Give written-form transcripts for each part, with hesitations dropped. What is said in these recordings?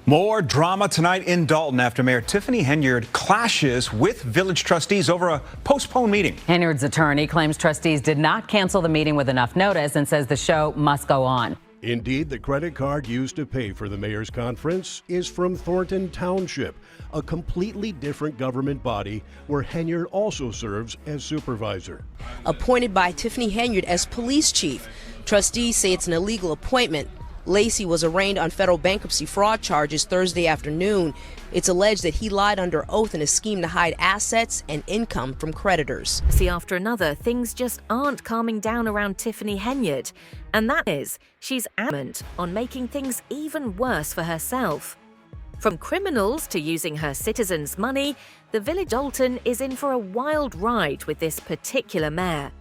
More drama tonight in Dolton after Mayor Tiffany Henyard clashes with village trustees over a postponed meeting. Henyard's attorney claims trustees did not cancel the meeting with enough notice and says the show must go on. Indeed, the credit card used to pay for the mayor's conference is from Thornton Township, a completely different government body where Henyard also serves as supervisor. Appointed by Tiffany Henyard as police chief, trustees say it's an illegal appointment. Lacey was arraigned on federal bankruptcy fraud charges Thursday afternoon. It's alleged that he lied under oath in a scheme to hide assets and income from creditors. See, after another, things just aren't calming down around Tiffany Henyard. And that is, she's adamant on making things even worse for herself. From criminals to using her citizens' money, the village Dolton is in for a wild ride with this particular mayor.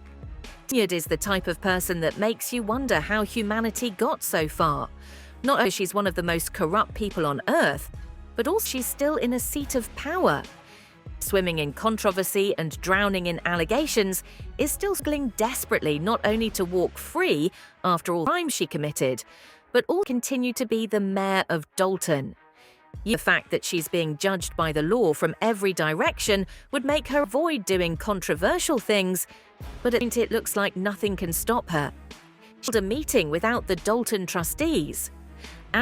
Henyard is the type of person that makes you wonder how humanity got so far. Not only she's one of the most corrupt people on earth, but also she's still in a seat of power. Swimming in controversy and drowning in allegations, is still struggling desperately not only to walk free after all the crimes she committed, but also continue to be the mayor of Dolton. The fact that she's being judged by the law from every direction would make her avoid doing controversial things, but it looks like nothing can stop her. She held a meeting without the Dolton trustees.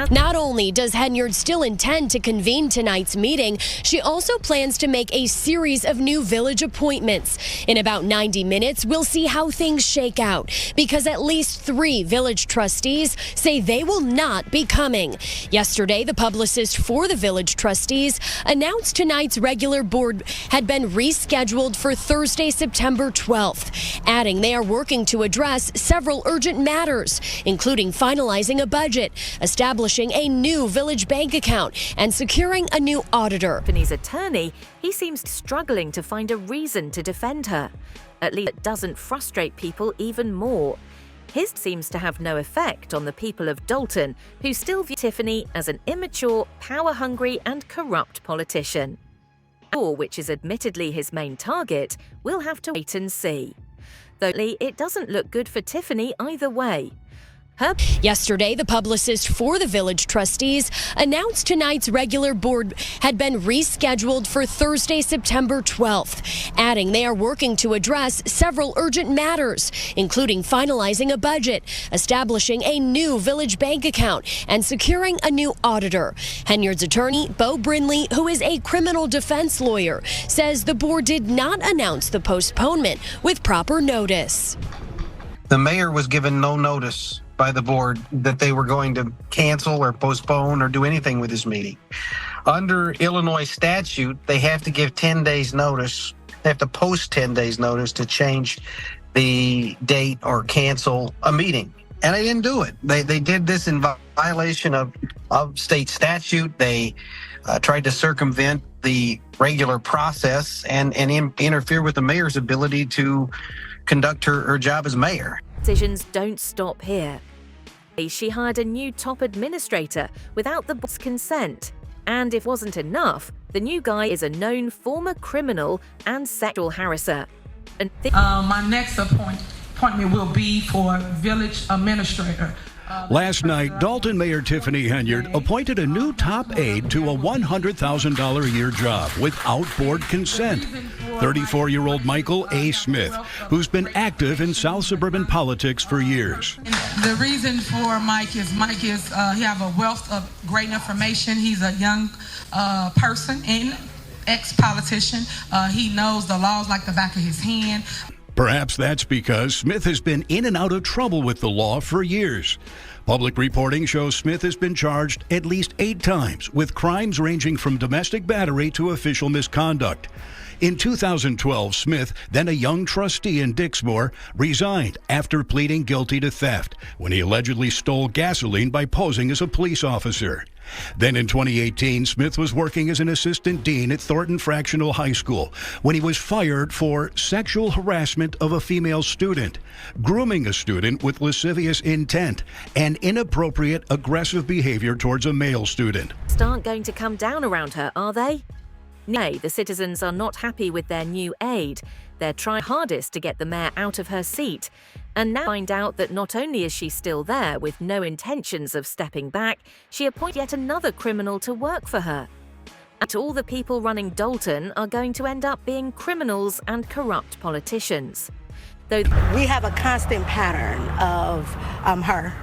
Not only does Henyard still intend to convene tonight's meeting, she also plans to make a series of new village appointments. In about 90 minutes, we'll see how things shake out, because at least 3 village trustees say they will not be coming. Yesterday, the publicist for the village trustees announced tonight's regular board had been rescheduled for Thursday, September 12th, adding they are working to address several urgent matters, including finalizing a budget, establishing a new village bank account, and securing a new auditor. Tiffany's attorney, he seems struggling to find a reason to defend her. At least it doesn't frustrate people even more. His seems to have no effect on the people of Dolton, who still view Tiffany as an immature, power-hungry and corrupt politician. Or, which is admittedly his main target, we'll have to wait and see. Though it doesn't look good for Tiffany either way. Yesterday, the publicist for the village trustees announced tonight's regular board had been rescheduled for Thursday, September 12th, adding they are working to address several urgent matters, including finalizing a budget, establishing a new village bank account, and securing a new auditor. Henyard's attorney, Bo Brindley, who is a criminal defense lawyer, says the board did not announce the postponement with proper notice. The mayor was given no notice by the board that they were going to cancel or postpone or do anything with this meeting. Under Illinois statute, they have to give 10 days notice. They have to post 10 days notice to change the date or cancel a meeting. And they didn't do it. They did this in violation of state statute. They tried to circumvent the regular process and interfere with the mayor's ability to conduct her job as mayor. Decisions don't stop here. She hired a new top administrator without the board's consent. And if wasn't enough, the new guy is a known former criminal and sexual harasser. And my next appointment will be for village administrator. Last night, Dolton Mayor Tiffany Henyard appointed a new top aide to a $100,000 a year job without board consent. 34-year-old Michael A. Smith, who's been active in South suburban politics for years. The reason for Mike is he have a wealth of great information. He's a young person and ex-politician. He knows the laws like the back of his hand. Perhaps that's because Smith has been in and out of trouble with the law for years. Public reporting shows Smith has been charged at least 8 times with crimes ranging from domestic battery to official misconduct. In 2012, Smith, then a young trustee in Dixmoor, resigned after pleading guilty to theft when he allegedly stole gasoline by posing as a police officer. Then in 2018, Smith was working as an assistant dean at Thornton Fractional High School when he was fired for sexual harassment of a female student, grooming a student with lascivious intent, and inappropriate aggressive behavior towards a male student. Aren't going to come down around her, are they? No, the citizens are not happy with their new aide. They're trying hardest to get the mayor out of her seat. And now find out that not only is she still there with no intentions of stepping back, she appointed yet another criminal to work for her. And all the people running Dolton are going to end up being criminals and corrupt politicians. Though we have a constant pattern of her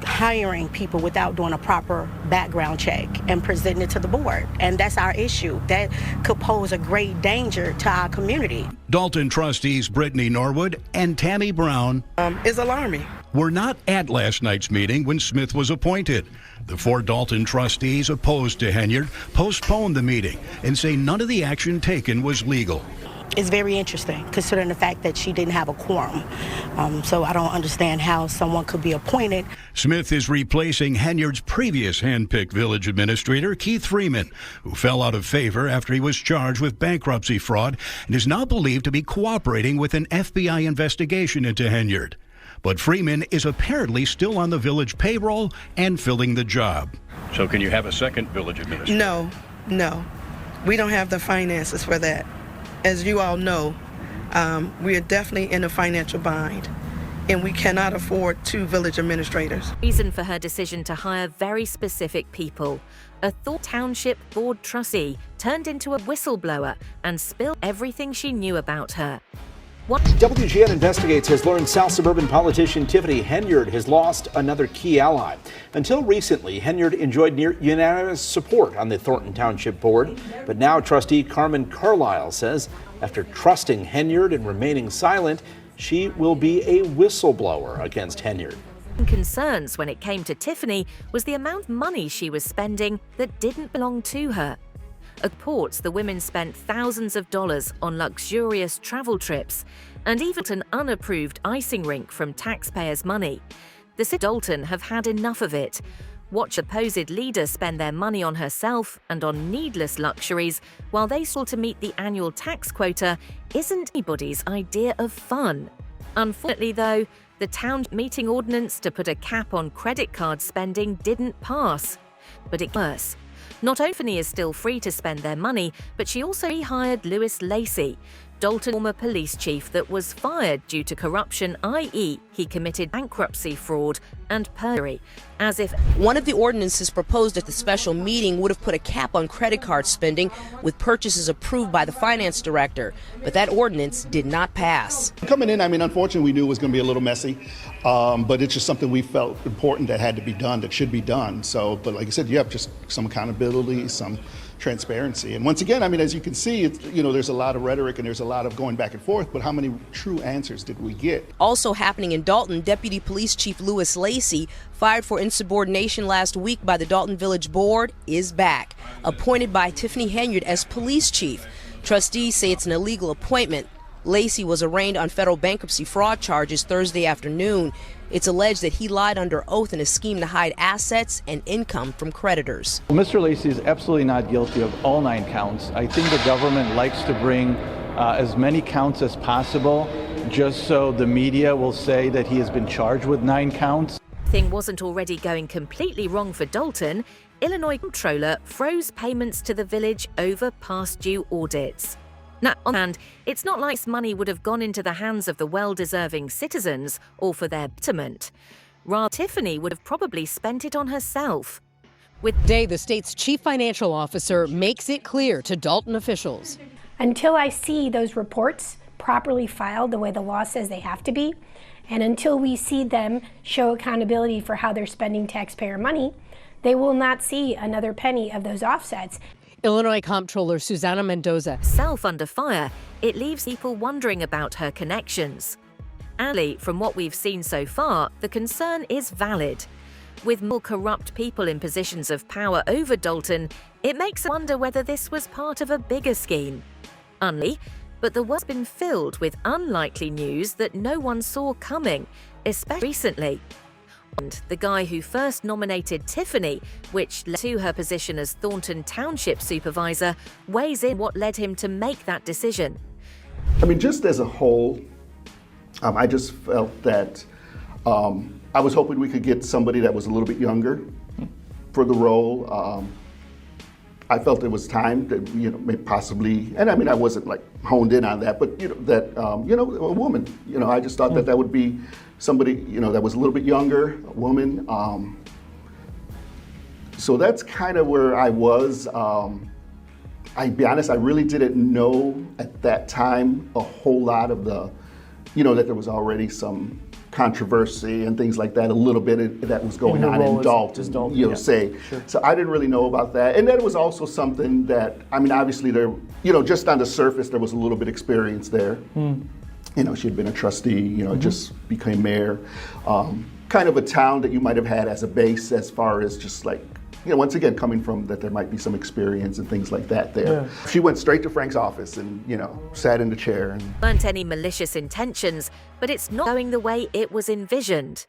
hiring people without doing a proper background check and presenting it to the board. And that's our issue. That could pose a great danger to our community. Dolton trustees Brittany Norwood and Tammy Brown Is alarming. were not at last night's meeting when Smith was appointed. The 4 Dolton trustees opposed to Henyard postponed the meeting and say none of the action taken was legal. It's very interesting, considering the fact that she didn't have a quorum. So I don't understand how someone could be appointed. Smith is replacing Henyard's previous hand-picked village administrator, Keith Freeman, who fell out of favor after he was charged with bankruptcy fraud and is now believed to be cooperating with an FBI investigation into Henyard. But Freeman is apparently still on the village payroll and filling the job. So can you have a second village administrator? No. We don't have the finances for that. As you all know, we are definitely in a financial bind, and we cannot afford 2 village administrators. reason for her decision to hire very specific people. A Thornton Township board trustee turned into a whistleblower and spilled everything she knew about her. WGN Investigates has learned South suburban politician Tiffany Henyard has lost another key ally. Until recently, Henyard enjoyed near unanimous support on the Thornton Township Board, but now trustee Carmen Carlisle says after trusting Henyard and remaining silent, she will be a whistleblower against Henyard. Concerns when it came to Tiffany was the amount of money she was spending that didn't belong to her. Reports the women spent thousands of dollars on luxurious travel trips and even an unapproved icing rink from taxpayers' money. The city of Dolton have had enough of it. Watch supposed leaders spend their money on herself and on needless luxuries while they sought to meet the annual tax quota isn't anybody's idea of fun. Unfortunately, though, the town meeting ordinance to put a cap on credit card spending didn't pass. But it gets worse. Not only Tiffany is still free to spend their money, but she also rehired Lewis Lacey, Dolton former police chief that was fired due to corruption, i.e. he committed bankruptcy fraud and perjury, as if one of the ordinances proposed at the special meeting would have put a cap on credit card spending with purchases approved by the finance director, but that ordinance did not pass. Coming in, unfortunately, we knew it was going to be a little messy, but it's just something we felt important that had to be done, that should be done. So, but like I said, you have just some accountability, some transparency. And once again, as you can see, there's a lot of rhetoric and there's a lot of going back and forth, but how many true answers did we get? Also happening in Dolton, Deputy Police Chief Lewis Lacey, fired for insubordination last week by the Dolton Village Board, is back, appointed by Tiffany Henyard as police chief. Trustees say it's an illegal appointment. Lacey was arraigned on federal bankruptcy fraud charges Thursday afternoon. It's alleged that he lied under oath in a scheme to hide assets and income from creditors. Mr. Lacey is absolutely not guilty of all 9 counts. I think the government likes to bring as many counts as possible just so the media will say that he has been charged with 9 counts. Thing wasn't already going completely wrong for Dolton. Illinois comptroller froze payments to the village over past due audits. Now, on the hand, it's not like money would have gone into the hands of the well-deserving citizens or for their betterment. Rather, Tiffany would have probably spent it on herself. Today, the state's chief financial officer makes it clear to Dolton officials. Until I see those reports properly filed the way the law says they have to be, and until we see them show accountability for how they're spending taxpayer money, they will not see another penny of those offsets. Illinois Comptroller Susana Mendoza. Self under fire, it leaves people wondering about her connections. And from what we've seen so far, the concern is valid. With more corrupt people in positions of power over Dolton, it makes us wonder whether this was part of a bigger scheme. But the world's been filled with unlikely news that no one saw coming, especially recently. And the guy who first nominated Tiffany, which led to her position as Thornton Township supervisor, weighs in what led him to make that decision. Just as a whole, I just felt that I was hoping we could get somebody that was a little bit younger for the role. I felt it was time that, you know, maybe possibly, and I mean, I wasn't like honed in on that, but, you know, that, you know, a woman, you know, I just thought that that would be somebody, you know, that was a little bit younger, a woman. So that's kind of where I was. I'll be honest, I really didn't know at that time a whole lot of the, you know, that there was already some controversy and things like that, a little bit that was going on in Dolton, you know, say. Sure. So I didn't really know about that. And that was also something that, I mean, obviously there, you know, just on the surface, there was a little bit of experience there. You know, she had been a trustee, you know, just became mayor. Kind of a town that you might have had as a base as far as just like, you know, once again, coming from that there might be some experience and things like that there. Yeah. She went straight to Frank's office and, you know, sat in the chair. And weren't any malicious intentions, but it's not going the way it was envisioned.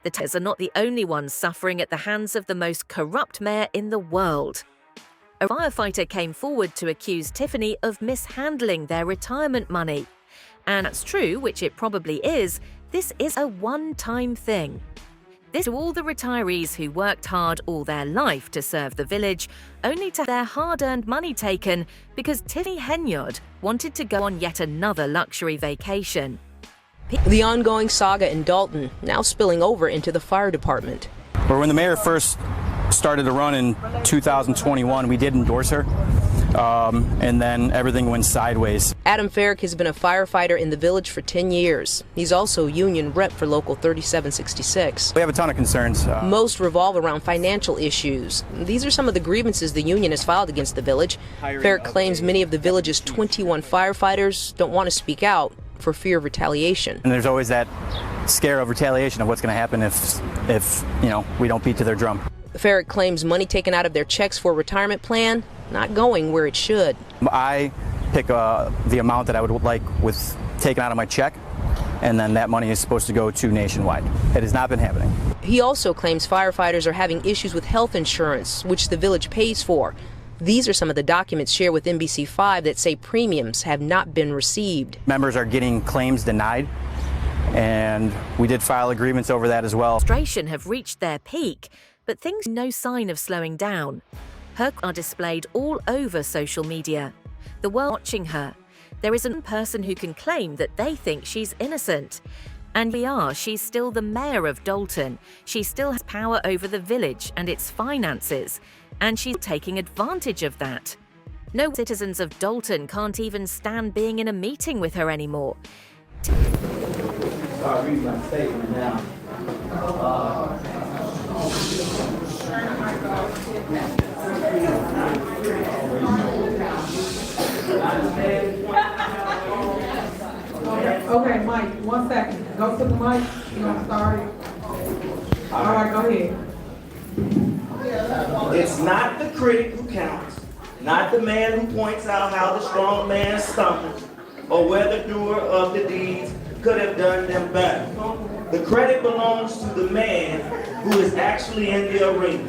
The TEAs are not the only ones suffering at the hands of the most corrupt mayor in the world. A firefighter came forward to accuse Tiffany of mishandling their retirement money. And that's true, which it probably is. This is a one-time thing. This to all the retirees who worked hard all their life to serve the village, only to have their hard-earned money taken because Tiffany Henyard wanted to go on yet another luxury vacation. The ongoing saga in Dolton now spilling over into the fire department. But when the mayor first started to run in 2021, we did endorse her. And then everything went sideways. Adam Farrick has been a firefighter in the village for 10 years. He's also union rep for Local 3766. We have a ton of concerns. Most revolve around financial issues. These are some of the grievances the union has filed against the village. Farrick claims many of the village's 21 firefighters don't want to speak out for fear of retaliation. And there's always that scare of retaliation of what's going to happen if you know, we don't beat to their drum. Farrick claims money taken out of their checks for a retirement plan not going where it should. I pick the amount that I would like with taken out of my check, and then that money is supposed to go to nationwide. It has not been happening. He also claims firefighters are having issues with health insurance, which the village pays for. These are some of the documents shared with NBC5 that say premiums have not been received. Members are getting claims denied, and we did file agreements over that as well. Frustration have reached their peak, but things no sign of slowing down. Her are displayed all over social media. The world watching her. There isn't one person who can claim that they think she's innocent. And she's still the mayor of Dolton. She still has power over the village and its finances. And she's taking advantage of that. No citizens of Dolton can't even stand being in a meeting with her anymore. I'll read my statement now. Okay, Mike, 1 second. Go to the mic. You want to start it? All right, go ahead. It's not the critic who counts, not the man who points out how the strong man stumbles, or where the doer of the deeds could have done them better. The credit belongs to the man who is actually in the arena,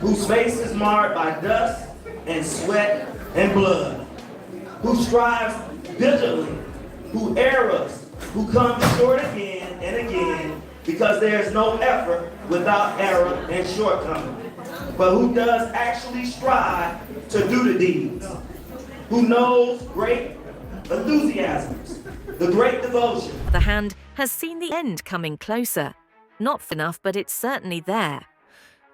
whose face is marred by dust and sweat and blood, who strives diligently, who errs, who comes short again and again, because there is no effort without error and shortcoming, but who does actually strive to do the deeds, who knows great enthusiasms, the great devotion. The hand has seen the end coming closer. Not enough, but it's certainly there.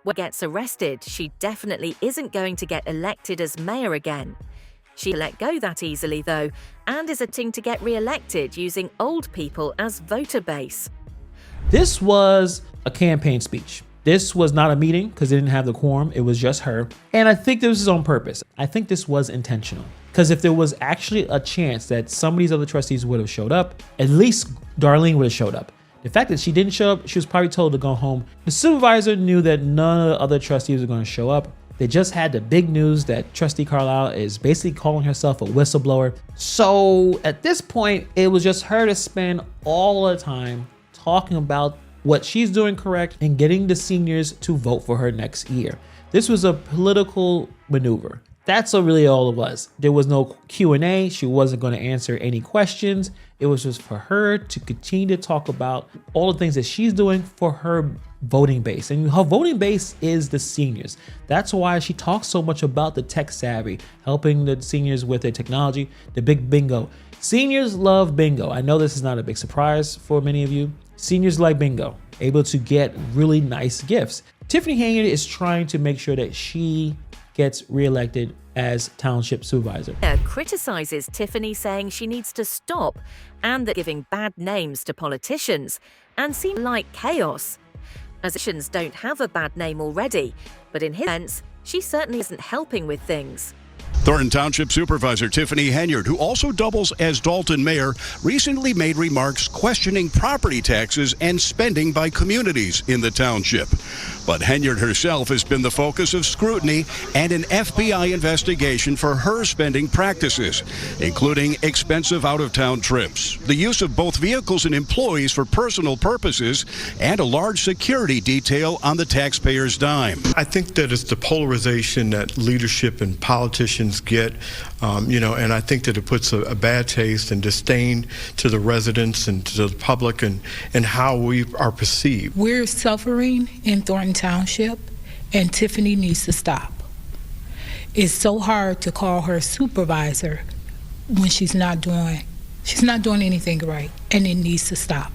When she gets arrested, she definitely isn't going to get elected as mayor again. She let go that easily, though, and is attempting to get re-elected using old people as voter base. This was a campaign speech. This was not a meeting because it didn't have the quorum. It was just her. And I think this is on purpose. I think this was intentional. Because if there was actually a chance that some of these other trustees would have showed up, at least Darlene would have showed up. The fact that she didn't show up, she was probably told to go home. The supervisor knew that none of the other trustees were going to show up. They just had the big news that Trustee Carlisle is basically calling herself a whistleblower. So at this point, it was just her to spend all the time talking about what she's doing correct and getting the seniors to vote for her next year. This was a political maneuver. That's really all it was. There was no Q&A. She wasn't going to answer any questions. It was just for her to continue to talk about all the things that she's doing for her voting base, and her voting base is the seniors. That's why she talks so much about the tech savvy, helping the seniors with their technology, the big bingo. Seniors love bingo. I know this is not a big surprise for many of you. Seniors like bingo, able to get really nice gifts. Tiffany Henyard is trying to make sure that she gets reelected as township supervisor. Criticizes Tiffany, saying she needs to stop and that giving bad names to politicians and seem like chaos. As politicians don't have a bad name already, but in his sense, she certainly isn't helping with things. Thornton Township Supervisor Tiffany Henyard, who also doubles as Dolton mayor, recently made remarks questioning property taxes and spending by communities in the township. But Henyard herself has been the focus of scrutiny and an FBI investigation for her spending practices, including expensive out-of-town trips, the use of both vehicles and employees for personal purposes, and a large security detail on the taxpayer's dime. I think that it's the polarization that leadership and politicians get, and I think that it puts a bad taste and disdain to the residents and to the public and how we are perceived. We're suffering in Thornton Township, and Tiffany needs to stop. It's so hard to call her supervisor when she's not doing anything right, and it needs to stop.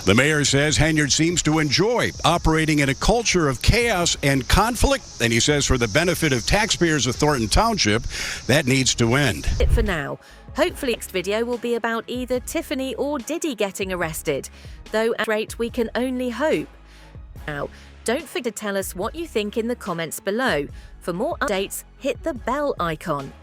The mayor says Henyard seems to enjoy operating in a culture of chaos and conflict, and he says for the benefit of taxpayers of Thornton Township, that needs to end. For now. Hopefully next video will be about either Tiffany or Diddy getting arrested, though at rate we can only hope. Now, don't forget to tell us what you think in the comments below. For more updates, hit the bell icon.